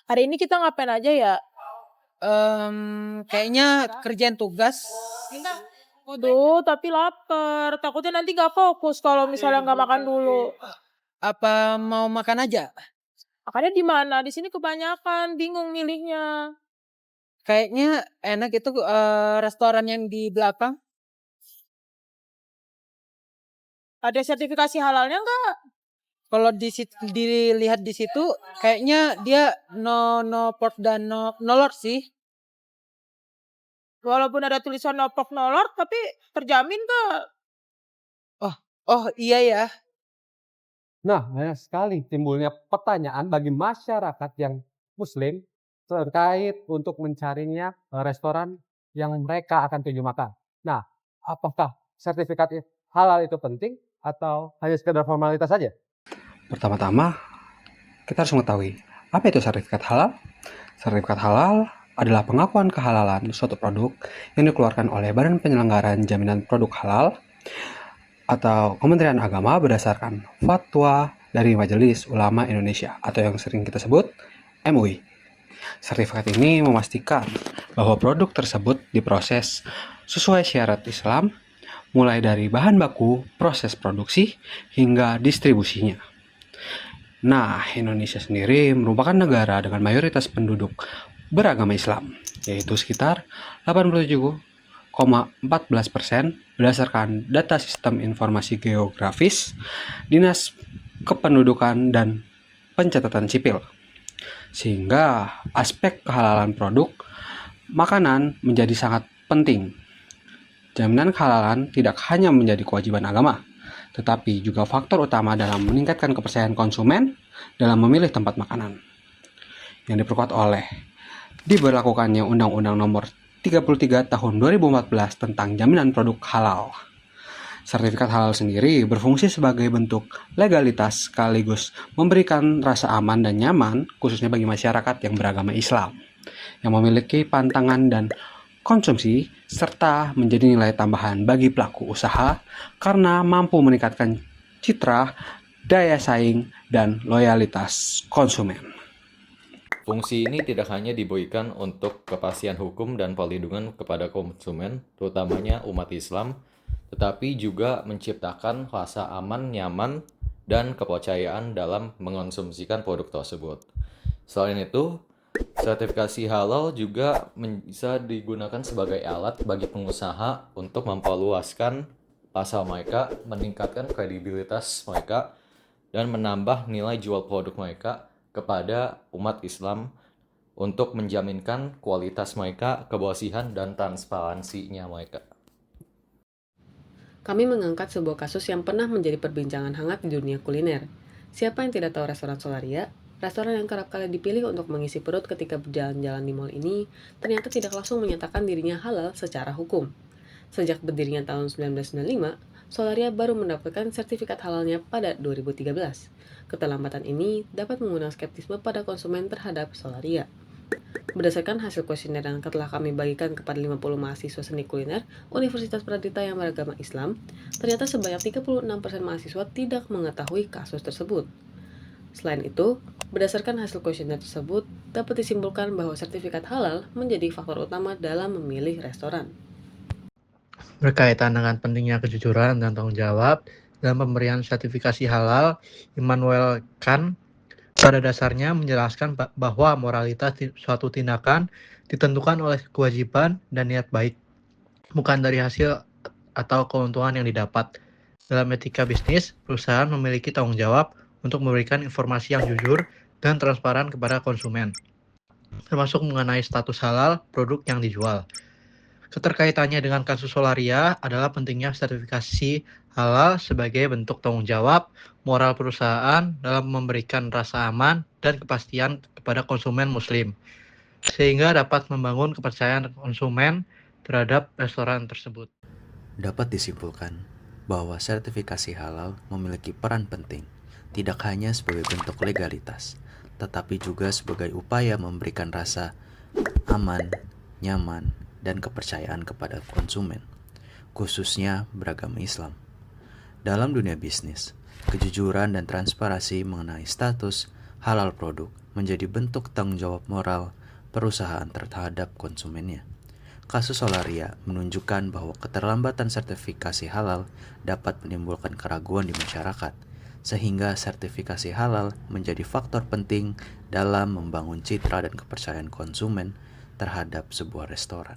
Hari ini kita ngapain aja ya? Kayaknya kerjaan tugas. Waduh, tapi lapar. Takutnya nanti gak fokus kalau misalnya nggak makan dulu. Apa mau makan aja? Makannya di mana? Di sini kebanyakan, bingung milihnya. Kayaknya enak itu restoran yang di belakang. Ada sertifikasi halalnya nggak? Kalau dilihat di situ, kayaknya dia no pork dan no lard sih. Walaupun ada tulisan no pork no lard, tapi terjamin nggak? Oh iya ya. Nah, banyak sekali timbulnya pertanyaan bagi masyarakat yang Muslim terkait untuk mencarinya restoran yang mereka akan tuju makan. Nah, apakah sertifikat halal itu penting atau hanya sekedar formalitas saja? Pertama-tama, kita harus mengetahui apa itu sertifikat halal. Sertifikat halal adalah pengakuan kehalalan suatu produk yang dikeluarkan oleh Badan Penyelenggaraan Jaminan Produk Halal atau Kementerian Agama berdasarkan fatwa dari Majelis Ulama Indonesia atau yang sering kita sebut MUI. Sertifikat ini memastikan bahwa produk tersebut diproses sesuai syarat Islam, mulai dari bahan baku, proses produksi, hingga distribusinya. Nah, Indonesia sendiri merupakan negara dengan mayoritas penduduk beragama Islam, yaitu sekitar 87,14% berdasarkan data Sistem Informasi Geografis Dinas Kependudukan dan Pencatatan Sipil. Sehingga aspek kehalalan produk makanan menjadi sangat penting. Jaminan kehalalan tidak hanya menjadi kewajiban agama, tetapi juga faktor utama dalam meningkatkan kepercayaan konsumen dalam memilih tempat makanan. Yang diperkuat oleh diberlakukannya Undang-Undang Nomor 33 Tahun 2014 tentang Jaminan Produk Halal. Sertifikat halal sendiri berfungsi sebagai bentuk legalitas sekaligus memberikan rasa aman dan nyaman khususnya bagi masyarakat yang beragama Islam, yang memiliki pantangan dan konsumsi serta menjadi nilai tambahan bagi pelaku usaha karena mampu meningkatkan citra, daya saing, dan loyalitas konsumen. Fungsi ini tidak hanya diberikan untuk kepastian hukum dan perlindungan kepada konsumen, terutamanya umat Islam, tetapi juga menciptakan rasa aman, nyaman, dan kepercayaan dalam mengonsumsikan produk tersebut. Selain itu, sertifikasi halal juga bisa digunakan sebagai alat bagi pengusaha untuk memperluaskan pasar mereka, meningkatkan kredibilitas mereka, dan menambah nilai jual produk mereka kepada umat Islam untuk menjaminkan kualitas mereka, kebersihan, dan transparansinya mereka. Kami mengangkat sebuah kasus yang pernah menjadi perbincangan hangat di dunia kuliner. Siapa yang tidak tahu restoran Solaria? Restoran yang kerap kali dipilih untuk mengisi perut ketika berjalan-jalan di mal ini ternyata tidak langsung menyatakan dirinya halal secara hukum. Sejak berdirinya tahun 1995, Solaria baru mendapatkan sertifikat halalnya pada 2013. Keterlambatan ini dapat mengundang skeptisme pada konsumen terhadap Solaria. Berdasarkan hasil kuesioner yang telah kami bagikan kepada 50 mahasiswa seni kuliner Universitas Pradita yang beragama Islam, ternyata sebanyak 36% mahasiswa tidak mengetahui kasus tersebut. Selain itu, berdasarkan hasil kuesioner tersebut, dapat disimpulkan bahwa sertifikat halal menjadi faktor utama dalam memilih restoran. Berkaitan dengan pentingnya kejujuran dan tanggung jawab dalam pemberian sertifikasi halal, Immanuel Kant pada dasarnya menjelaskan bahwa moralitas suatu tindakan ditentukan oleh kewajiban dan niat baik, bukan dari hasil atau keuntungan yang didapat. Dalam etika bisnis, perusahaan memiliki tanggung jawab untuk memberikan informasi yang jujur dan transparan kepada konsumen, termasuk mengenai status halal produk yang dijual. Keterkaitannya dengan kasus Solaria adalah pentingnya sertifikasi halal sebagai bentuk tanggung jawab moral perusahaan dalam memberikan rasa aman dan kepastian kepada konsumen Muslim, sehingga dapat membangun kepercayaan konsumen terhadap restoran tersebut. Dapat disimpulkan bahwa sertifikasi halal memiliki peran penting, tidak hanya sebagai bentuk legalitas, tetapi juga sebagai upaya memberikan rasa aman, nyaman, dan kepercayaan kepada konsumen, khususnya beragama Islam. Dalam dunia bisnis, kejujuran dan transparansi mengenai status halal produk menjadi bentuk tanggung jawab moral perusahaan terhadap konsumennya. Kasus Solaria menunjukkan bahwa keterlambatan sertifikasi halal dapat menimbulkan keraguan di masyarakat, sehingga sertifikasi halal menjadi faktor penting dalam membangun citra dan kepercayaan konsumen terhadap sebuah restoran.